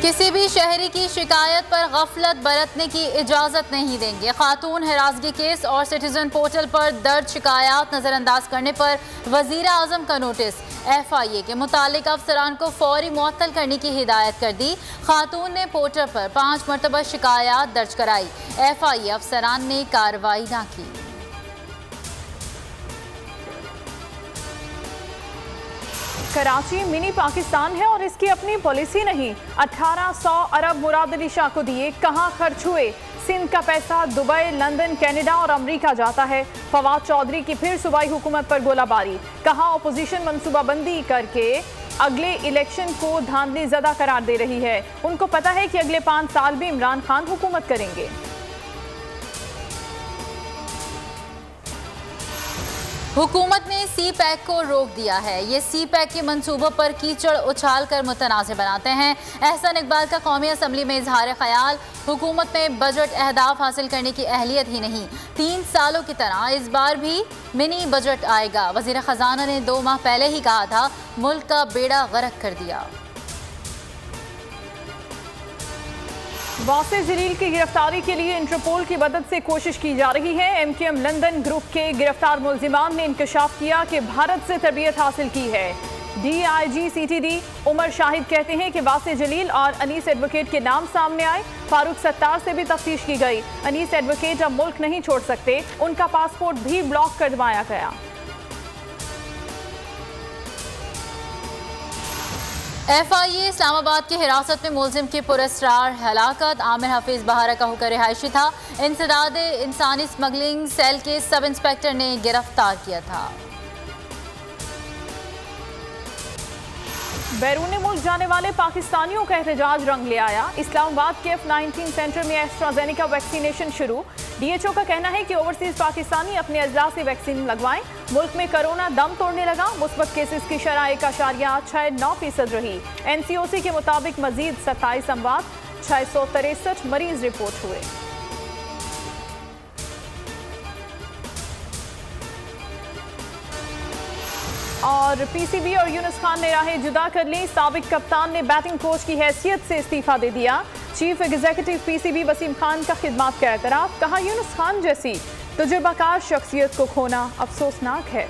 किसी भी शहरी की शिकायत पर गफलत बरतने की इजाज़त नहीं देंगे। खातून हिरासगी केस और सिटीजन पोर्टल पर दर्ज शिकायत नज़रअंदाज करने पर वज़ीर आज़म का नोटिस। FIA के मुतालिक अफसरान को फौरी मुअत्तल करने की हिदायत कर दी। खातून ने पोर्टल पर 5 मरतबा शिकायत दर्ज कराई। FIA अफसरान ने कार्रवाई न की। कराची मिनी पाकिस्तान है और इसकी अपनी पॉलिसी नहीं। 1800 अरब मुराद अली शाह को दिए, कहाँ खर्च हुए? सिंध का पैसा दुबई, लंदन, कनाडा और अमेरिका जाता है। फवाद चौधरी की फिर सूबाई हुकूमत पर गोलाबारी। कहाँ अपोजिशन मनसूबाबंदी करके अगले इलेक्शन को धांधली ज़दा करार दे रही है। उनको पता है कि अगले 5 साल भी इमरान खान हुकूमत करेंगे। हुकूमत ने CPEC को रोक दिया है। ये CPEC के मंसूबों पर कीचड़ उछाल कर मुतनाज़ बनाते हैं। एहसन इकबाल का कौमी असम्बली में इजहार ख्याल, हुकूमत में बजट अहदाफ हासिल करने की अहलियत ही नहीं। 3 सालों की तरह इस बार भी मिनी बजट आएगा। वज़ीर ख़जाना ने 2 माह पहले ही कहा था, मुल्क का बेड़ा गर्क कर दिया। वासिफ जलील की गिरफ्तारी के लिए इंटरपोल की मदद से कोशिश की जा रही है। MKM लंदन ग्रुप के गिरफ्तार मुल्जिमान ने इंकशाफ किया कि भारत से तरबियत हासिल की है। DIG CTD उमर शाहिद कहते हैं कि वासिफ जलील और अनीस एडवोकेट के नाम सामने आए। फारूक सत्तार से भी तफ्तीश की गई। अनीस एडवोकेट अब मुल्क नहीं छोड़ सकते, उनका पासपोर्ट भी ब्लॉक करवाया गया। FIA इस्लामाबाद की हिरासत में मुलजिम की पुरस्कार हलाकत। आमिर हफीज बहारा का हुक्म रिहायशी था। इंसदाद इंसानी स्मगलिंग सेल के सब इंस्पेक्टर ने गिरफ्तार किया था। बैरून मुल्क जाने वाले पाकिस्तानियों का एहतजाज रंग ले आया। इस्लामाबाद के F-19 सेंटर में एस्ट्राजेनेका वैक्सीनेशन शुरू। DHO का कहना है कि ओवरसीज पाकिस्तानी अपने अजला से वैक्सीन लगवाएं। मुल्क में कोरोना दम तोड़ने लगा। मुस्बत केसेस की शरह 1.69% रही। NCOC के मुताबिक मजीद 27 अमवात, 663 मरीज रिपोर्ट हुए। और PCB और यूनुस खान ने राहें जुदा कर ली। साबिक कप्तान ने बैटिंग कोच की हैसियत से इस्तीफा दे दिया। Chief executive PCB Waseem Khan का खिदमात का एतराफ़। कहा, यूनुस खान जैसी तजुर्बाकार शख्सियत को खोना अफसोसनाक है।